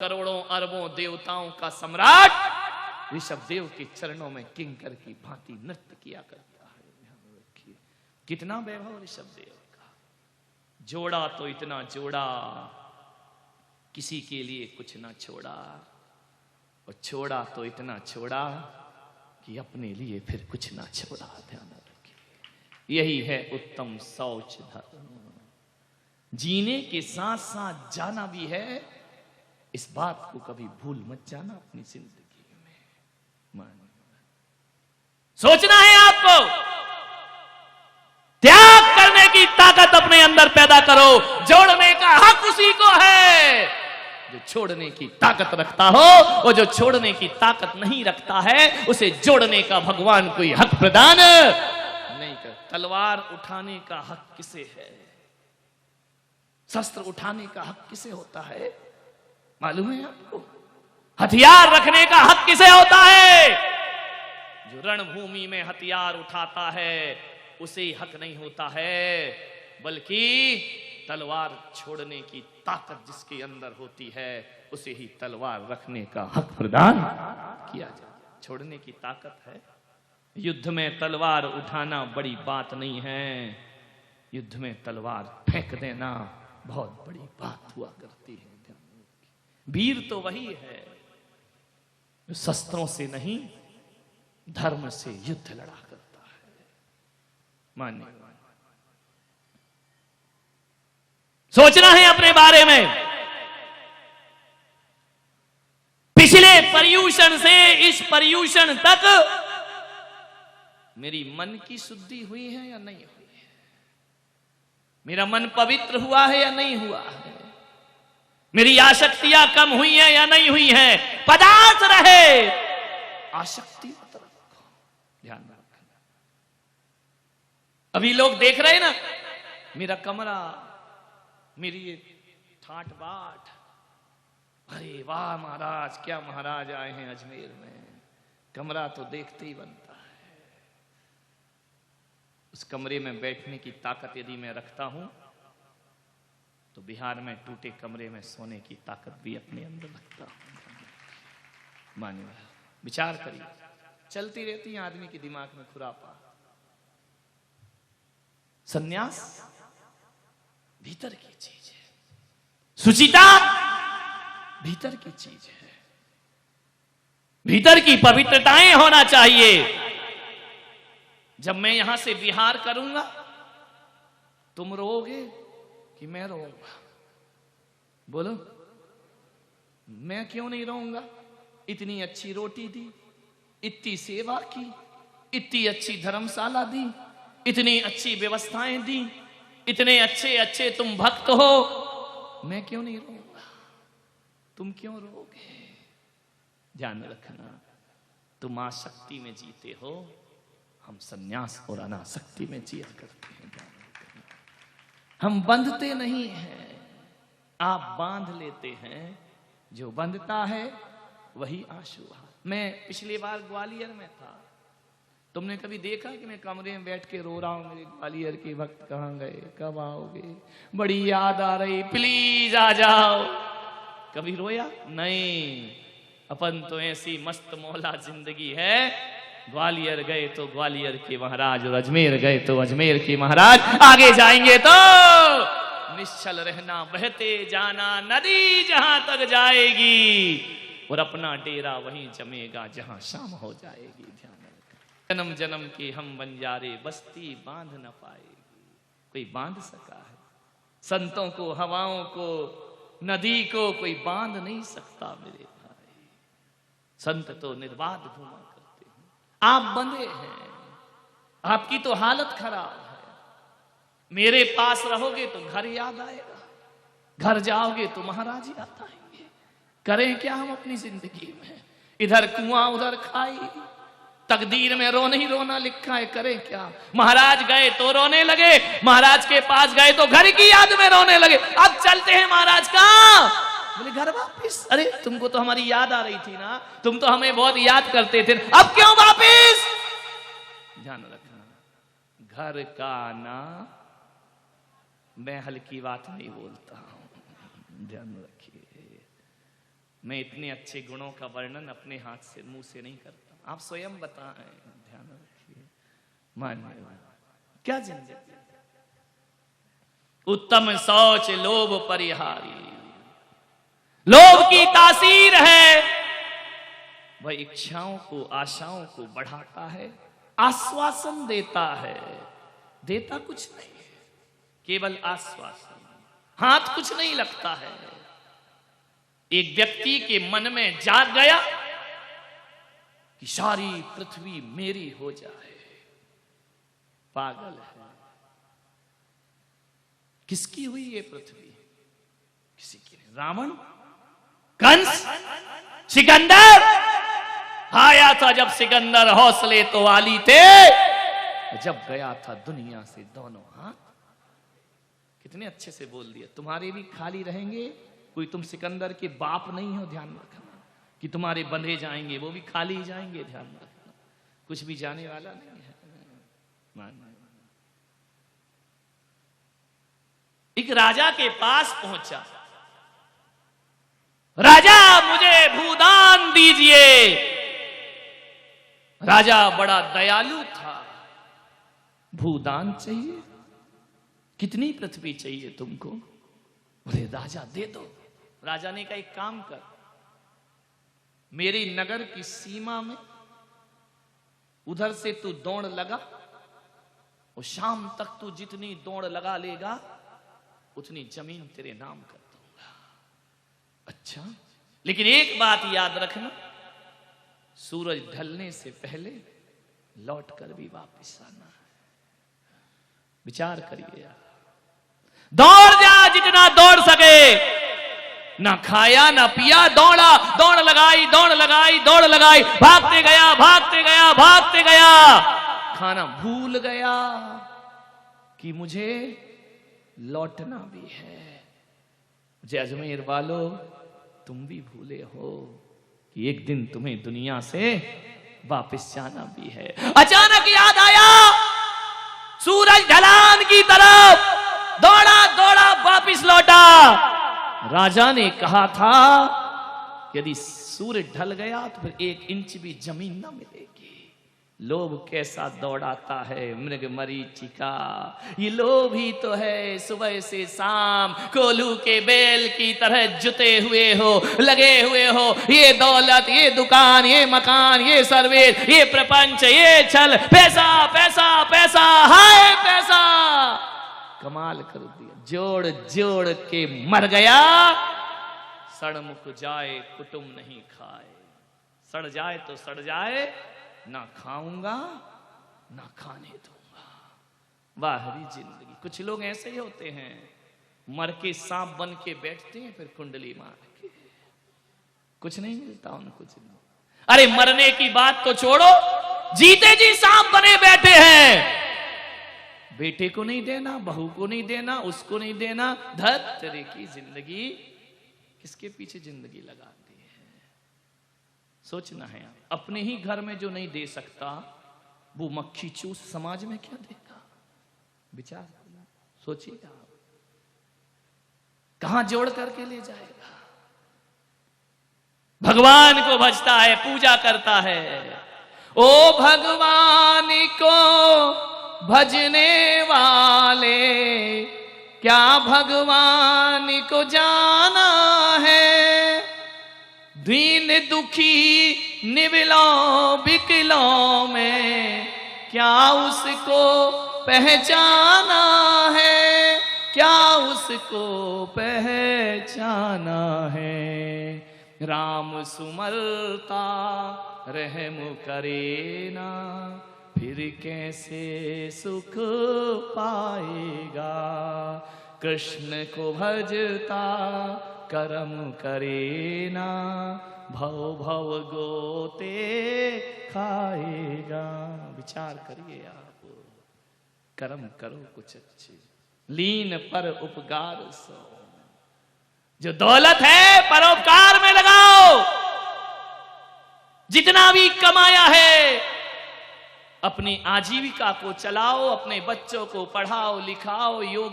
करोड़ों अरबों देवताओं का सम्राट ऋषभ देव के चरणों में किंकर की भांति नृत्य किया करता है। ध्यान रखिए कितना वैभव ऋषभ देव का। जोड़ा तो इतना जोड़ा, किसी के लिए कुछ ना छोड़ा, और छोड़ा तो इतना छोड़ा कि अपने लिए फिर कुछ ना छोड़ा। ध्यान रखिए यही है उत्तम शौच धर्म। जीने के साथ साथ जाना भी है, इस बात को कभी भूल मत जाना अपनी जिंदगी में। सोचना है आपको, त्याग करने की ताकत अपने अंदर पैदा करो। जोड़ने का हक उसी को है जो छोड़ने की ताकत रखता हो, और जो छोड़ने की ताकत नहीं रखता है उसे जोड़ने का भगवान कोई हक प्रदान नहीं कर। तलवार उठाने का हक किसे है? शस्त्र उठाने का हक किसे होता है मालूम है आपको? हथियार रखने का हक किसे होता है? जो रणभूमि में हथियार उठाता है उसे ही हक नहीं होता है, बल्कि तलवार छोड़ने की ताकत जिसके अंदर होती है उसे ही तलवार रखने का हक प्रदान किया जाए। छोड़ने की ताकत है। युद्ध में तलवार उठाना बड़ी बात नहीं है, युद्ध में तलवार फेंक देना बहुत बड़ी बात हुआ करती है। वीर तो वही है जो शस्त्रों से नहीं धर्म से युद्ध लड़ा करता है। मानिए सोचना है अपने बारे में। पिछले पर्यूषण से इस पर्यूषण तक मेरी मन की शुद्धि हुई है या नहीं हुई है? मेरा मन पवित्र हुआ है या नहीं हुआ है? मेरी आसक्तियां कम हुई है या नहीं हुई है? पदार्थ रहे, आसक्ति मत रखो। ध्यान रखना। अभी लोग देख रहे हैं ना, मेरा कमरा, मेरी ये ठाट बाट, अरे वाह महाराज, क्या महाराज आए हैं अजमेर में। कमरा तो देखते ही बनता है। उस कमरे में बैठने की ताकत यदि मैं रखता हूं तो बिहार में टूटे कमरे में सोने की ताकत भी अपने अंदर रखता हूं। मानिए, विचार करिए। चलती रहती है आदमी के दिमाग में खुरापा। सन्यास भीतर की चीज है, सुचिता भीतर की चीज है, भीतर की पवित्रताएं होना चाहिए। जब मैं यहां से विहार करूंगा तुम रोओगे कि मैं रोऊंगा? बोलो, मैं क्यों नहीं रोऊंगा? इतनी अच्छी रोटी दी, इतनी सेवा की, इतनी अच्छी धर्मशाला दी, इतनी अच्छी व्यवस्थाएं दी, इतने अच्छे अच्छे तुम भक्त हो, मैं क्यों नहीं रोऊंगा? तुम क्यों रोओगे? ध्यान रखना, तुम आसक्ति में जीते हो, हम सन्यास और अनासक्ति में जिया करते हैं। हम बंधते नहीं हैं, आप बांध लेते हैं। जो बंधता है वही आंसू। मैं पिछली बार ग्वालियर में था, तुमने कभी देखा कि मैं कमरे में बैठ के रो रहा हूं? मेरे ग्वालियर के भक्त कहां गए, कब आओगे, बड़ी याद आ रही, प्लीज आ जाओ। कभी रोया? नहीं। अपन तो ऐसी मस्त मौला जिंदगी है, ग्वालियर गए तो ग्वालियर के महाराज, और अजमेर गए तो अजमेर के महाराज, आगे जाएंगे तो निश्चल रहना, बहते जाना, नदी जहां तक जाएगी, और अपना डेरा वहीं जमेगा जहां शाम हो जाएगी। ध्यान रखना, जन्म जन्म के हम बंजारे, बस्ती बांध न पाएगी। कोई बांध सका है? संतों को, हवाओं को, नदी को कोई बांध नहीं सकता मेरे भाई। संत तो निर्बाध घूमा करते हैं, आप बंधे हैं। आपकी तो हालत खराब है। मेरे पास रहोगे तो घर याद आएगा, घर जाओगे तो महाराज याद आएंगे। करें क्या हम अपनी जिंदगी में? इधर कुआं उधर खाई, तकदीर में रोना ही रोना लिखा है। करें क्या? महाराज गए तो रोने लगे, महाराज के पास गए तो घर की याद में रोने लगे। अब चलते हैं महाराज कहां? बोले घर वापिस। अरे तुमको तो हमारी याद आ रही थी ना, तुम तो हमें बहुत याद करते थे, अब क्यों वापिस? ध्यान रखना, घर का ना, मैं हल्की बात नहीं बोलता हूं, ध्यान रखिए। मैं इतने अच्छे गुणों का वर्णन अपने हाथ से मुंह से नहीं करता, आप स्वयं बताएं, ध्यान रखिए। मान्य क्या जिंदगी, उत्तम शौच लोभ परिहारी, लोभ की तासीर है, वह इच्छाओं को आशाओं को बढ़ाता है, आश्वासन देता है, देता कुछ नहीं है, केवल आश्वासन, हाथ कुछ नहीं लगता है। एक व्यक्ति के मन में जाग गया कि सारी पृथ्वी मेरी हो जाए, पागल है। किसकी हुई ये पृथ्वी? किसी की नहीं। रावण, कंस, सिकंदर आया था जब सिकंदर हौसले तो वाली थे, जब गया था दुनिया से दोनों हाथ। कितने अच्छे से बोल दिया, तुम्हारे भी खाली रहेंगे, कोई तुम सिकंदर के बाप नहीं हो, ध्यान रखना, कि तुम्हारे बंधे जाएंगे, वो भी खाली ही जाएंगे, ध्यान रखना, कुछ भी जाने वाला नहीं है। एक राजा के पास पहुंचा, राजा मुझे भूदान दीजिए। राजा बड़ा दयालु था, भूदान चाहिए, कितनी पृथ्वी चाहिए तुमको? बोले राजा दे दो। राजा ने कहा एक काम कर, मेरे नगर की सीमा में उधर से तू दौड़ लगा, और शाम तक तू जितनी दौड़ लगा लेगा उतनी जमीन तेरे नाम कर दूंगा। अच्छा, लेकिन एक बात याद रखना, सूरज ढलने से पहले लौट कर भी वापस आना है। विचार करिए यार, दौड़ जा जितना दौड़ सके, ना खाया ना पिया, दौड़ा, दौड़ लगाई, दौड़ लगाई, दौड़ लगाई, भागते गया, भागते गया, भागते गया, खाना भूल गया कि मुझे लौटना भी है। मुझे अजमेर वालों, तुम भी भूले हो कि एक दिन तुम्हें दुनिया से वापस जाना भी है। अचानक याद आया, सूरज ढलान की तरफ दौड़ा, दौड़ा, वापस लौटा। राजा ने कहा था यदि सूरज ढल गया तो फिर 1 इंच भी जमीन ना मिलेगी। लोभ कैसा दौड़ाता है मृग मरीचिका, ये लोभ ही तो है सुबह से शाम कोल्हू के बैल की तरह जुते हुए हो, लगे हुए हो, ये दौलत, ये दुकान, ये मकान, ये सर्विस, ये प्रपंच, ये छल, पैसा पैसा पैसा, हाय पैसा, कमाल कर दिया, जोड़ जोड़ के मर गया। सड़मुख जाए कुटुम नहीं खाए, सड़ जाए तो सड़ जाए, ना खाऊंगा ना खाने दूंगा। बाहरी जिंदगी, कुछ लोग ऐसे ही होते हैं, मर के सांप बन के बैठते हैं, फिर कुंडली मार के कुछ नहीं मिलता उनको जिंदगी। अरे मरने की बात तो छोड़ो, जीते जी सांप बने बैठे हैं। बेटे को नहीं देना, बहू को नहीं देना, उसको नहीं देना, धत तेरे की जिंदगी, किसके पीछे जिंदगी लगा दी है। सोचना है, अपने ही घर में जो नहीं दे सकता वो मक्खी चूस समाज में क्या देगा? विचार सोचिएगा, कहां जोड़ करके ले जाएगा। भगवान को भजता है, पूजा करता है, ओ भगवान को भजने वाले क्या भगवान को जाना है। दीन दुखी निविलों बिकलों में क्या उसको पहचाना है, क्या उसको पहचाना है। राम सुमरता रहम करे ना, फिर कैसे सुख पाएगा। कृष्ण को भजता कर्म करे ना, भव भव गोते खाएगा। विचार करिए आप, कर्म करो कुछ अच्छे, लीन पर उपकार सो। जो दौलत है परोपकार में लगाओ, जितना भी कमाया है अपनी आजीविका को चलाओ, अपने बच्चों को पढ़ाओ लिखाओ, योग